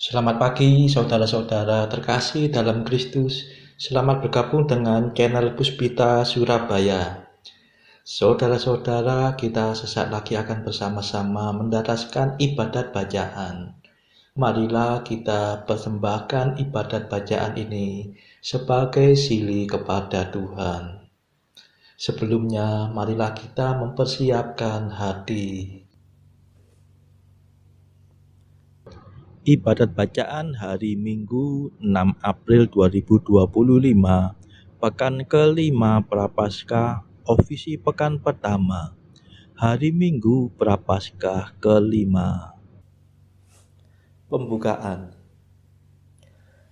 Selamat pagi saudara-saudara terkasih dalam Kristus. Selamat bergabung dengan channel Puspita Surabaya. Saudara-saudara, kita sesaat lagi akan bersama-sama mendaraskan ibadat bacaan. Marilah kita persembahkan ibadat bacaan ini sebagai sili kepada Tuhan. Sebelumnya, marilah kita mempersiapkan hati. Ibadat bacaan hari Minggu 6 April 2025, Pekan kelima Prapaskah, Ofisi Pekan Pertama, Hari Minggu Prapaskah kelima. Pembukaan.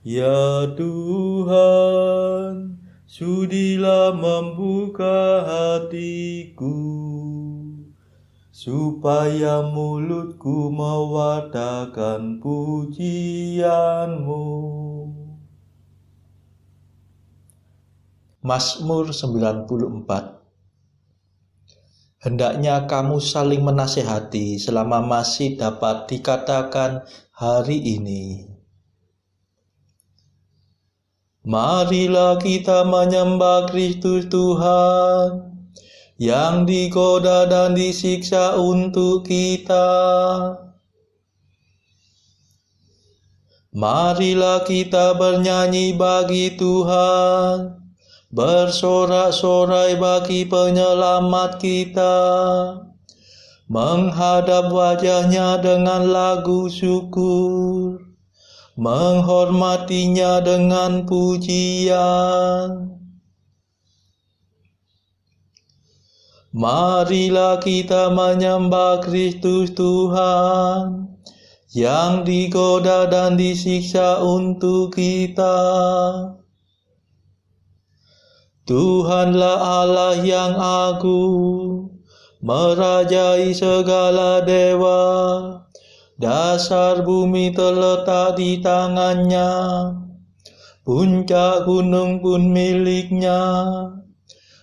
Ya Tuhan, sudilah membuka hatiku, supaya mulutku mewartakan pujian-Mu. Mazmur 94. Hendaknya kamu saling menasihati selama masih dapat dikatakan hari ini. Marilah kita menyembah Kristus Tuhan, yang digoda dan disiksa untuk kita. Marilah kita bernyanyi bagi Tuhan, bersorak-sorai bagi penyelamat kita, menghadap wajah-Nya dengan lagu syukur, menghormatinya dengan pujian. Marilah kita menyembah Kristus Tuhan, yang digoda dan disiksa untuk kita. Tuhanlah Allah yang agung, merajai segala dewa. Dasar bumi terletak di tangan-Nya, puncak gunung pun milik-Nya.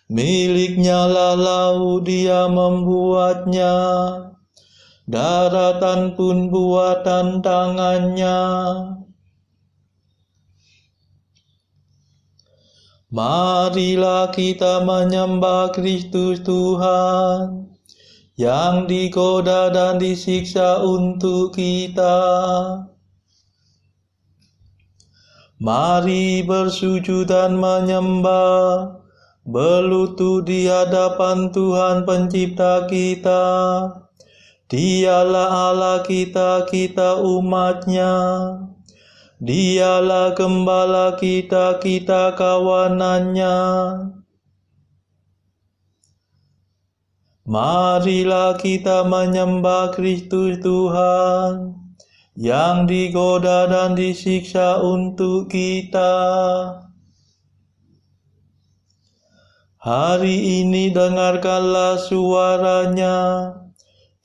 Milik-Nya lah laut, Dia membuatnya, daratan pun buatan tangan-Nya. Marilah kita menyembah Kristus Tuhan, yang digoda dan disiksa untuk kita. Mari bersujud dan menyembah, berlutut di hadapan Tuhan Pencipta kita. Dialah Allah kita, kita umat-Nya. Dialah gembala kita, kita kawanan-Nya. Marilah kita menyembah Kristus Tuhan, yang digoda dan disiksa untuk kita. Hari ini dengarkanlah suara-Nya,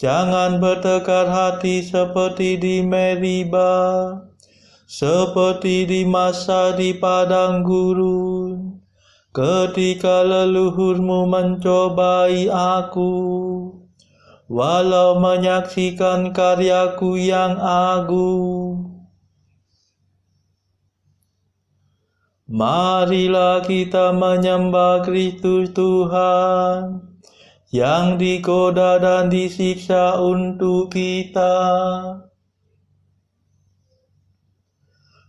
jangan bertekar hati seperti di Meriba, seperti di masa di padang gurun, ketika leluhurmu mencobai aku, walau menyaksikan karyaku yang agung. Marilah kita menyembah Kristus Tuhan, yang digoda dan disiksa untuk kita.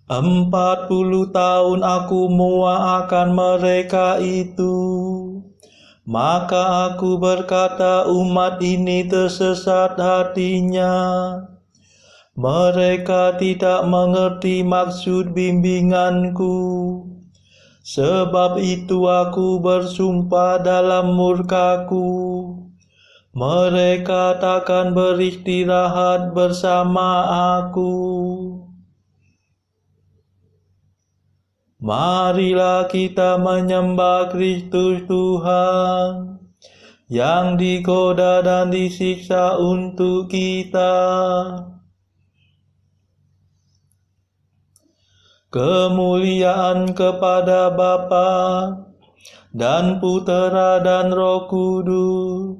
40 tahun aku muak akan mereka itu, maka aku berkata, umat ini tersesat hatinya. Mereka tidak mengerti maksud bimbinganku. Sebab itu aku bersumpah dalam murkaku, mereka takkan beristirahat bersama aku. Marilah kita menyembah Kristus Tuhan, yang digoda dan disiksa untuk kita. Kemuliaan kepada Bapa dan Putera dan Roh Kudus,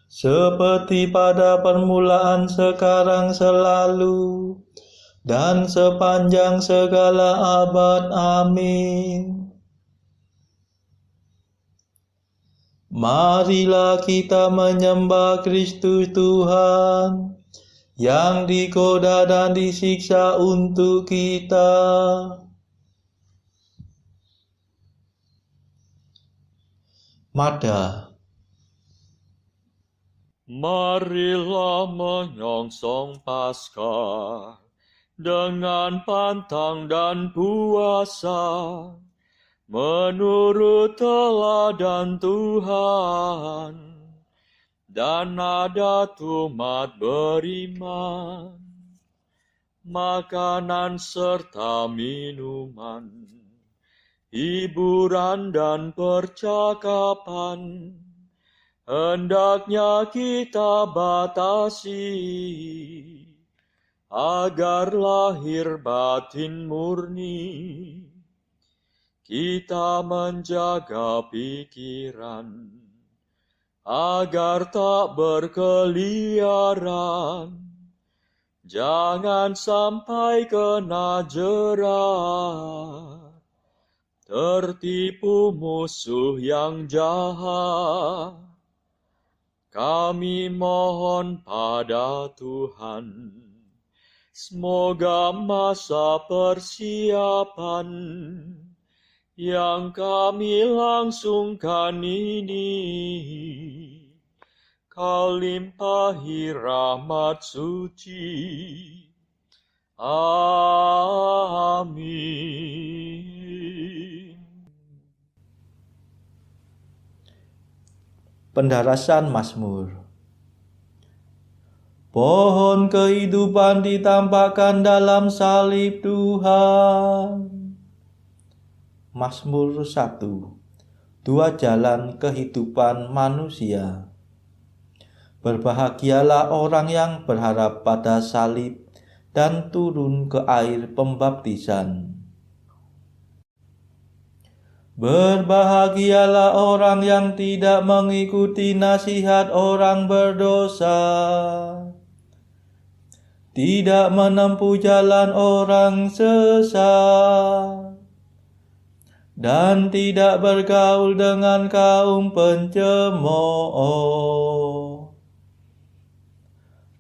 seperti pada permulaan, sekarang, selalu, dan sepanjang segala abad. Amin. Marilah kita menyembah Kristus Tuhan, yang digoda dan disiksa untuk kita. Mada. Marilah menyongsong Paskah dengan pantang dan puasa, menurut teladan Tuhan dan adat umat beriman, makanan serta minuman, hiburan dan percakapan, hendaknya kita batasi, agar lahir batin murni. Kita menjaga pikiran, agar tak berkeliaran, jangan sampai kena jerat, tertipu musuh yang jahat. Kami mohon pada Tuhan, semoga masa persiapan yang kami langsungkan ini, Kau limpahi rahmat suci. Amin. Pendarasan Mazmur. Pohon kehidupan ditampakkan dalam salib Tuhan. Mazmur 1. Dua jalan kehidupan manusia. Berbahagialah orang yang berharap pada salib dan turun ke air pembaptisan. Berbahagialah orang yang tidak mengikuti nasihat orang berdosa, tidak menempuh jalan orang sesat, dan tidak bergaul dengan kaum pencemooh,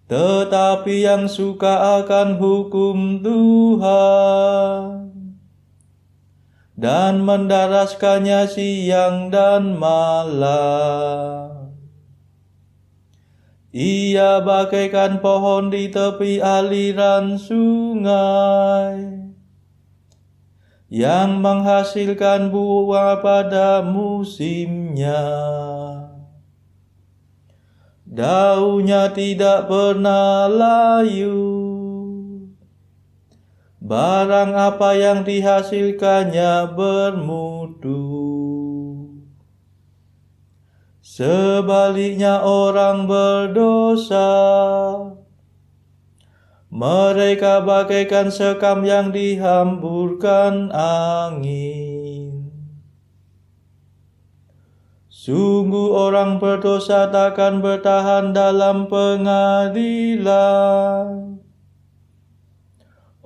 tetapi yang suka akan hukum Tuhan dan mendaraskannya siang dan malam. Ia bagaikan pohon di tepi aliran sungai, yang menghasilkan buah pada musimnya. Daunnya tidak pernah layu. Barang apa yang dihasilkannya bermutu. Sebaliknya orang berdosa, mereka bagaikan sekam yang dihamburkan angin. Sungguh orang berdosa takkan bertahan dalam pengadilan.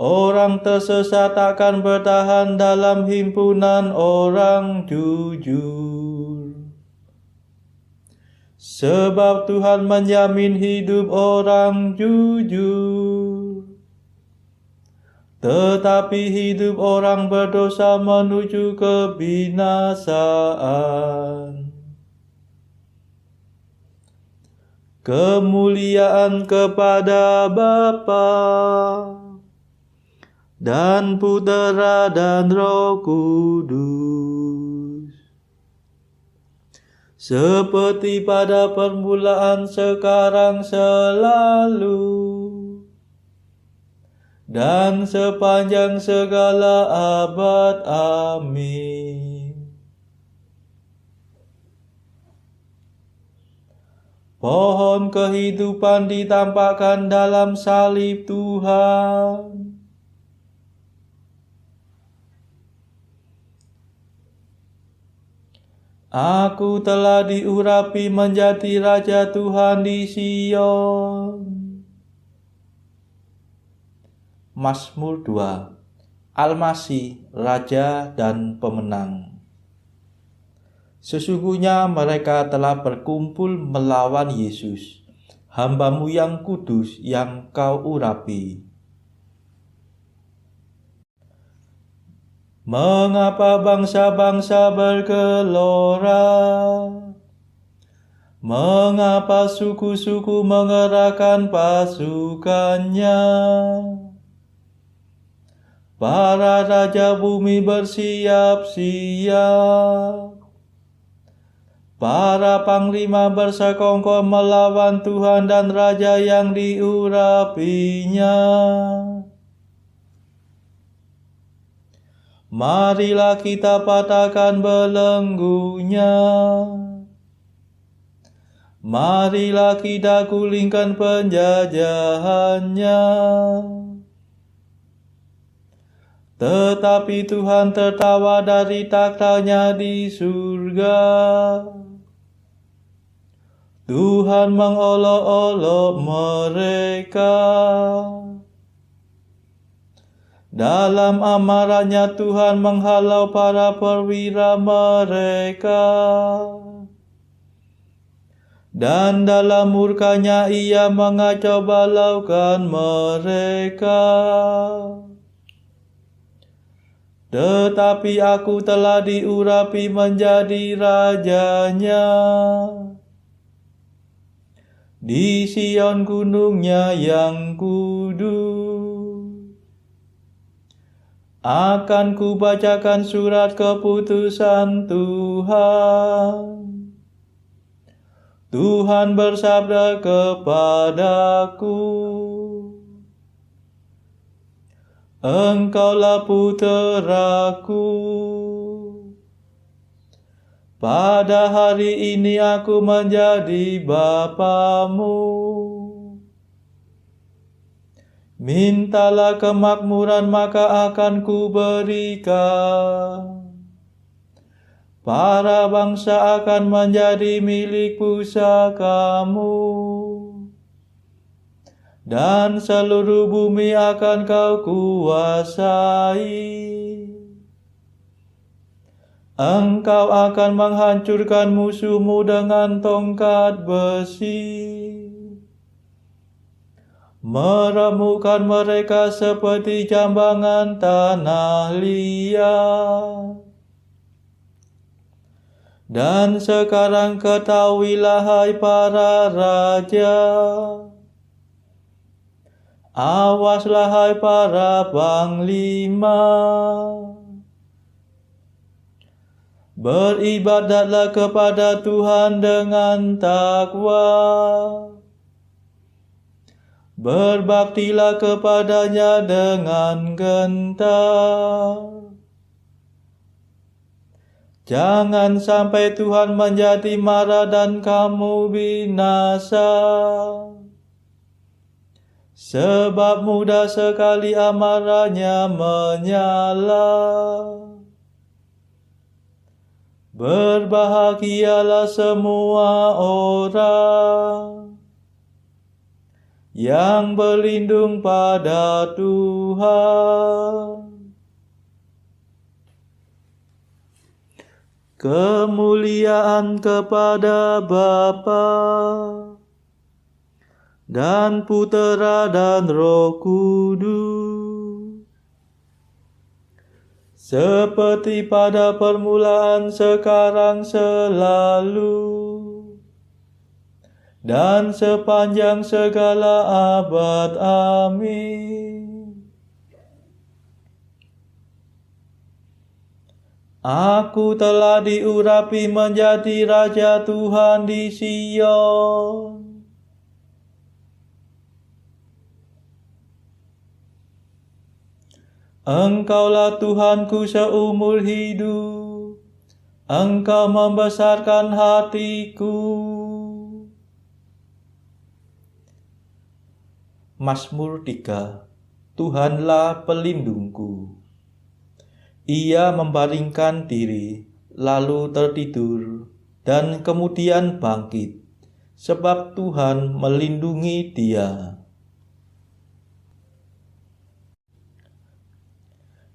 Orang tersesat takkan bertahan dalam himpunan orang jujur. Sebab Tuhan menjamin hidup orang jujur, tetapi hidup orang berdosa menuju kebinasaan. Kemuliaan kepada Bapa dan Putera dan Roh Kudus, seperti pada permulaan, sekarang, selalu, dan sepanjang segala abad. Amin. Pohon kehidupan ditampakkan dalam salib Tuhan. Aku telah diurapi menjadi Raja Tuhan di Sion. Mazmur 2. Al-Masih, Raja dan Pemenang. Sesungguhnya mereka telah berkumpul melawan Yesus, hamba-Mu yang kudus yang Kau urapi. Mengapa bangsa-bangsa bergelora? Mengapa suku-suku mengerahkan pasukannya? Para raja bumi bersiap-siap. Para panglima bersekongkol melawan Tuhan dan Raja yang diurapinya. Marilah kita patahkan belenggunya. Marilah kita gulingkan penjajahannya. Tetapi Tuhan tertawa dari takhta-Nya di surga. Tuhan mengolok-olok mereka. Dalam amarahnya Tuhan menghalau para perwira mereka. Dan dalam murkanya Ia mengacau balaukan mereka. Tetapi aku telah diurapi menjadi rajanya. Di Sion gunungnya yang kudus, akan kubacakan surat keputusan Tuhan. Tuhan bersabda kepadaku, Engkaulah puteraku. Pada hari ini aku menjadi Bapamu. Mintalah kemakmuran maka akan kuberikan. Para bangsa akan menjadi milik pusakamu. Dan seluruh bumi akan kau kuasai. Engkau akan menghancurkan musuhmu dengan tongkat besi. Meremukkan mereka seperti jambangan tanah liat. Dan sekarang ketahuilah hai para raja. Awaslah hai para panglima. Beribadatlah kepada Tuhan dengan takwa. Berbaktilah kepada-Nya dengan gentar. Jangan sampai Tuhan menjadi marah dan kamu binasa. Sebab mudah sekali amarahnya menyala. Berbahagialah semua orang yang berlindung pada Tuhan. Kemuliaan kepada Bapa dan Putera dan Roh Kudus. Seperti pada permulaan, sekarang, selalu, dan sepanjang segala abad. Amin. Aku telah diurapi menjadi Raja Tuhan di Sion. Engkaulah Tuhanku seumur hidup. Engkau membesarkan hatiku. Mazmur 3. Tuhanlah pelindungku. Ia membaringkan diri, lalu tertidur, dan kemudian bangkit, sebab Tuhan melindungi dia.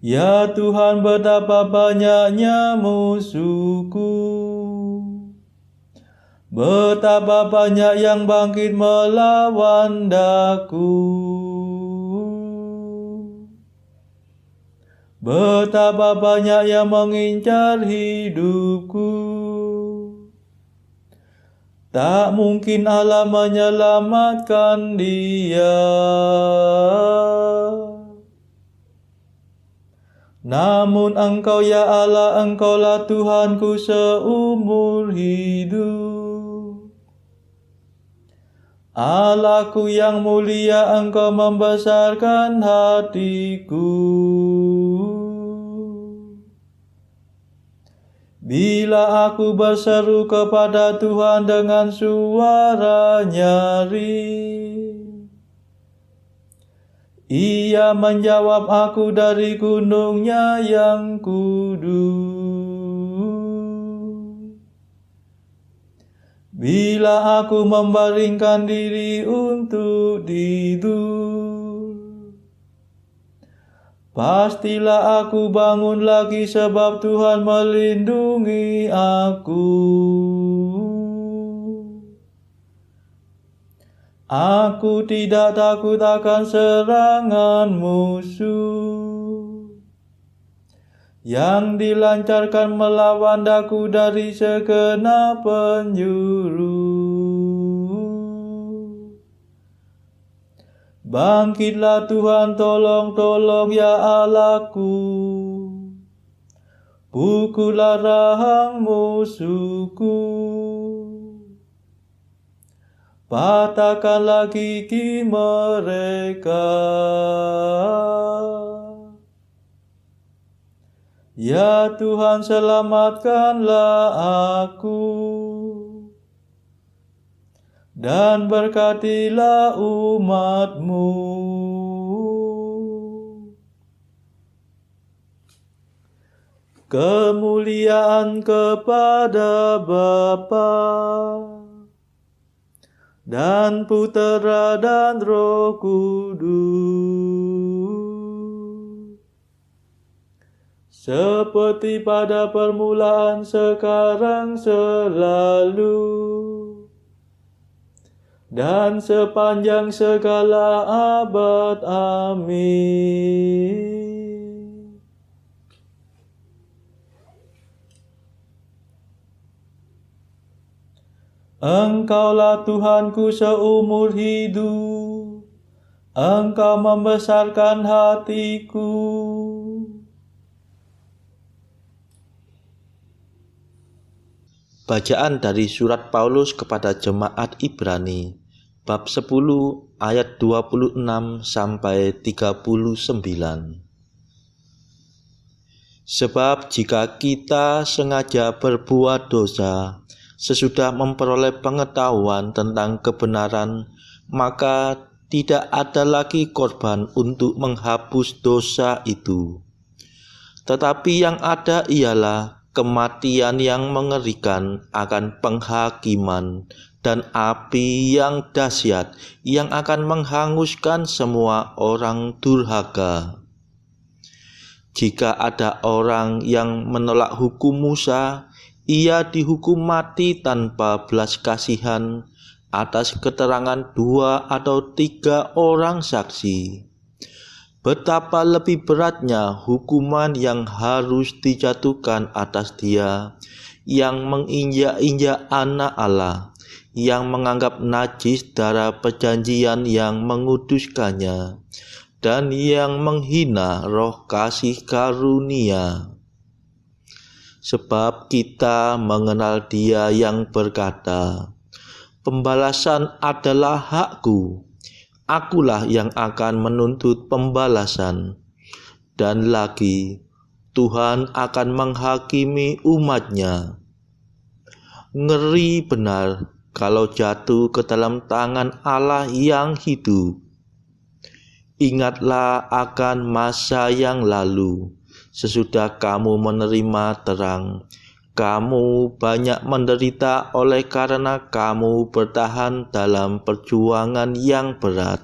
Ya Tuhan, betapa banyaknya musuhku, betapa banyak yang bangkit melawan daku, betapa banyak yang mengincar hidupku. Tak mungkin Allah menyelamatkan dia. Namun Engkau ya Allah, Engkaulah Tuhanku seumur hidup. Allahku yang mulia, Engkau membesarkan hatiku. Bila aku berseru kepada Tuhan dengan suara nyaring, Ia menjawab aku dari gunungnya yang kudus. Bila aku membaringkan diri untuk tidur, pastilah aku bangun lagi sebab Tuhan melindungi aku. Aku tidak takut akan serangan musuh yang dilancarkan melawan daku dari segenap penjuru. Bangkitlah Tuhan, tolong ya Allahku. Pukullah rahang musuhku. Patahkanlah gigi mereka. Ya Tuhan, selamatkanlah aku. Dan berkatilah umat-Mu. Kemuliaan kepada Bapa dan Putera dan Roh Kudus, seperti pada permulaan, sekarang, selalu, dan sepanjang segala abad. Amin. Engkaulah Tuhanku seumur hidup, Engkau membesarkan hatiku. Bacaan dari surat Paulus kepada jemaat Ibrani, bab 10 ayat 26 sampai 39. Sebab jika kita sengaja berbuat dosa, sesudah memperoleh pengetahuan tentang kebenaran, maka tidak ada lagi korban untuk menghapus dosa itu. Tetapi yang ada ialah kematian yang mengerikan akan penghakiman dan api yang dahsyat yang akan menghanguskan semua orang durhaka. Jika ada orang yang menolak hukum Musa, ia dihukum mati tanpa belas kasihan atas keterangan 2 atau 3 orang saksi. Betapa lebih beratnya hukuman yang harus dijatuhkan atas dia yang menginjak-injak anak Allah, yang menganggap najis darah perjanjian yang menguduskannya, dan yang menghina roh kasih karunia. Sebab kita mengenal Dia yang berkata, "Pembalasan adalah hakku, akulah yang akan menuntut pembalasan." Dan lagi, Tuhan akan menghakimi umat-Nya. Ngeri benar kalau jatuh ke dalam tangan Allah yang hidup. Ingatlah akan masa yang lalu. Sesudah kamu menerima terang, kamu banyak menderita oleh karena kamu bertahan dalam perjuangan yang berat.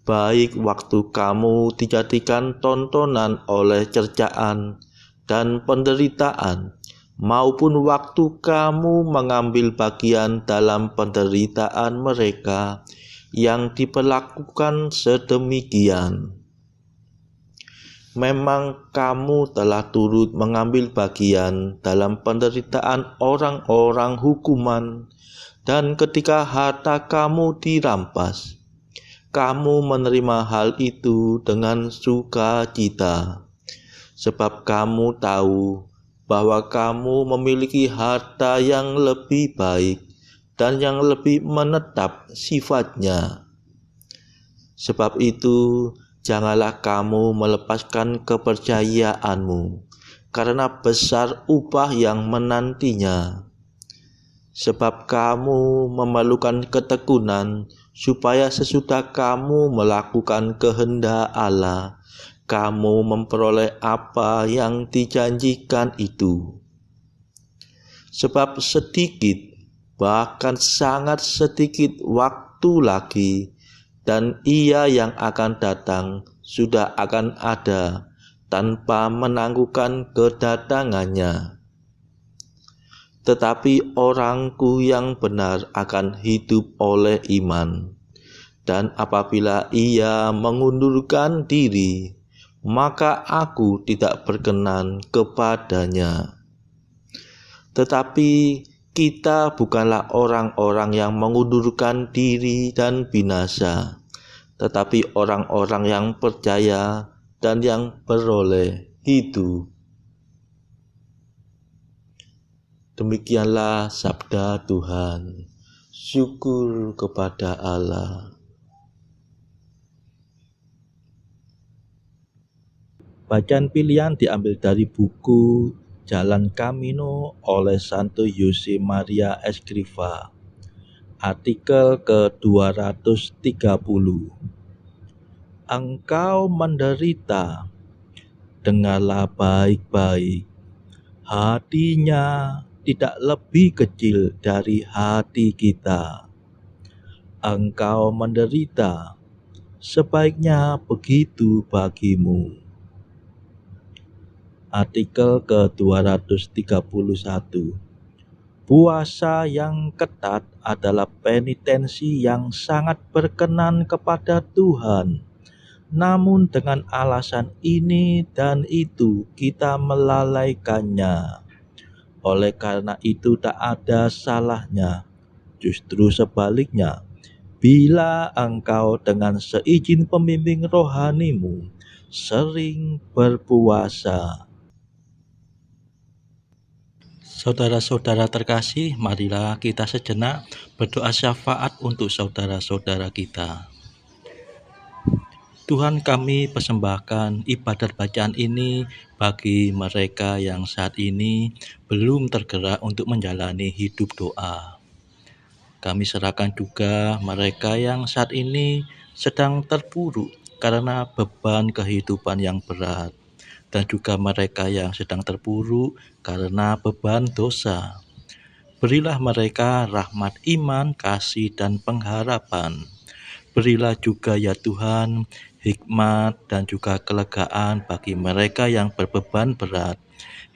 baik waktu kamu dijadikan tontonan oleh cercaan dan penderitaan, maupun waktu kamu mengambil bagian dalam penderitaan mereka yang diperlakukan sedemikian. Memang kamu telah turut mengambil bagian dalam penderitaan orang-orang hukuman, dan ketika harta kamu dirampas, kamu menerima hal itu dengan sukacita, sebab kamu tahu bahwa kamu memiliki harta yang lebih baik dan yang lebih menetap sifatnya. Sebab itu, janganlah kamu melepaskan kepercayaanmu, karena besar upah yang menantinya. Sebab kamu memerlukan ketekunan, supaya sesudah kamu melakukan kehendak Allah, kamu memperoleh apa yang dijanjikan itu. Sebab sedikit, bahkan sangat sedikit waktu lagi, dan Ia yang akan datang sudah akan ada tanpa menangguhkan kedatangannya. Tetapi orangku yang benar akan hidup oleh iman, dan apabila ia mengundurkan diri, maka aku tidak berkenan kepadanya. Tetapi kita bukanlah orang-orang yang mengundurkan diri dan binasa, tetapi orang-orang yang percaya dan yang beroleh hidup. Demikianlah sabda Tuhan. Syukur kepada Allah. Bacaan pilihan diambil dari buku Jalan Camino oleh Santo Jose Maria Escrivá. Artikel ke-230. Engkau menderita, dengarlah baik-baik. Hatinya tidak lebih kecil dari hati kita. Engkau menderita, sebaiknya begitu bagimu. Artikel ke-231. Puasa yang ketat adalah penitensi yang sangat berkenan kepada Tuhan. Namun dengan alasan ini dan itu kita melalaikannya. Oleh karena itu tak ada salahnya. Justru sebaliknya, bila engkau dengan seizin pembimbing rohanimu sering berpuasa. Saudara-saudara terkasih, marilah kita sejenak berdoa syafaat untuk saudara-saudara kita. Tuhan, kami persembahkan ibadat bacaan ini bagi mereka yang saat ini belum tergerak untuk menjalani hidup doa. Kami serahkan juga mereka yang saat ini sedang terpuruk karena beban kehidupan yang berat, dan juga mereka yang sedang terpuruk karena beban dosa. Berilah mereka rahmat iman, kasih, dan pengharapan. Berilah juga ya Tuhan hikmat dan juga kelegaan bagi mereka yang berbeban berat,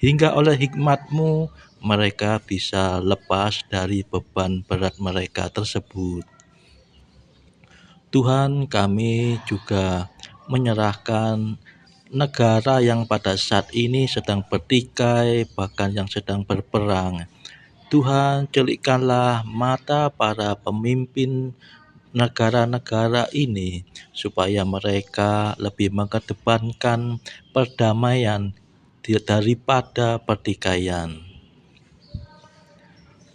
hingga oleh hikmat-Mu mereka bisa lepas dari beban berat mereka tersebut. Tuhan, kami juga menyerahkan negara yang pada saat ini sedang bertikai, bahkan yang sedang berperang. Tuhan, celikkanlah mata para pemimpin negara-negara ini supaya mereka lebih mengedepankan perdamaian daripada pertikaian.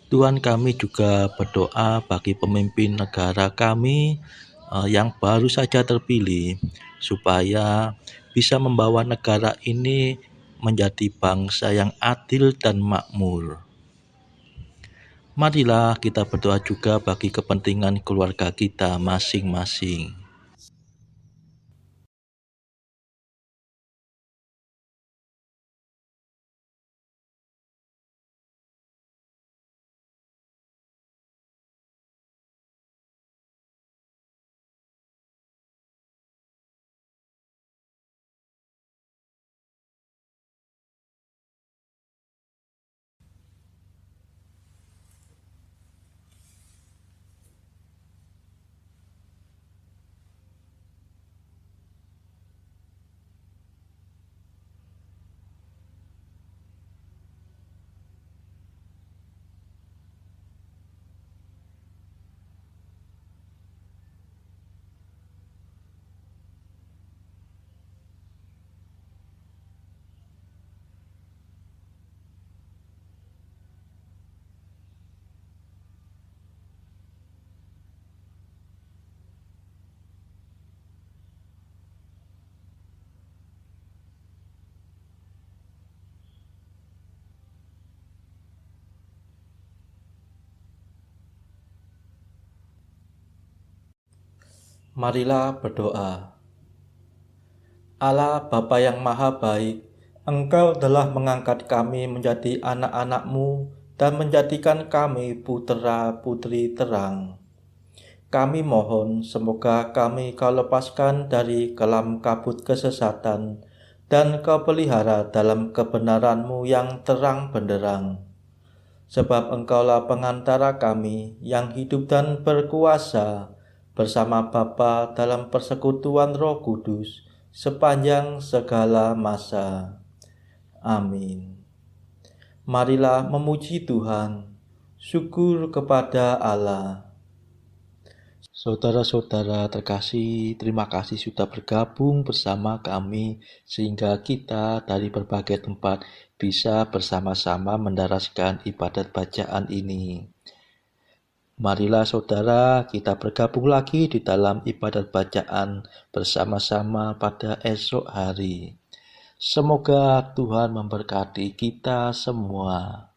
Tuhan, kami juga berdoa bagi pemimpin negara kami yang baru saja terpilih, supaya bisa membawa negara ini menjadi bangsa yang adil dan makmur. Marilah kita berdoa juga bagi kepentingan keluarga kita masing-masing. Marilah berdoa. Allah Bapa yang Maha Baik, Engkau telah mengangkat kami menjadi anak-anak-Mu dan menjadikan kami putra-putri terang. Kami mohon semoga kami Kau lepaskan dari kelam kabut kesesatan dan Kau pelihara dalam kebenaran-Mu yang terang benderang. Sebab Engkaulah pengantara kami yang hidup dan berkuasa bersama Bapa dalam persekutuan Roh Kudus sepanjang segala masa. Amin. Marilah memuji Tuhan. Syukur kepada Allah. Saudara-saudara terkasih, terima kasih sudah bergabung bersama kami sehingga kita dari berbagai tempat bisa bersama-sama mendaraskan ibadat bacaan ini. Marilah saudara, kita bergabung lagi di dalam ibadat bacaan bersama-sama pada esok hari. Semoga Tuhan memberkati kita semua.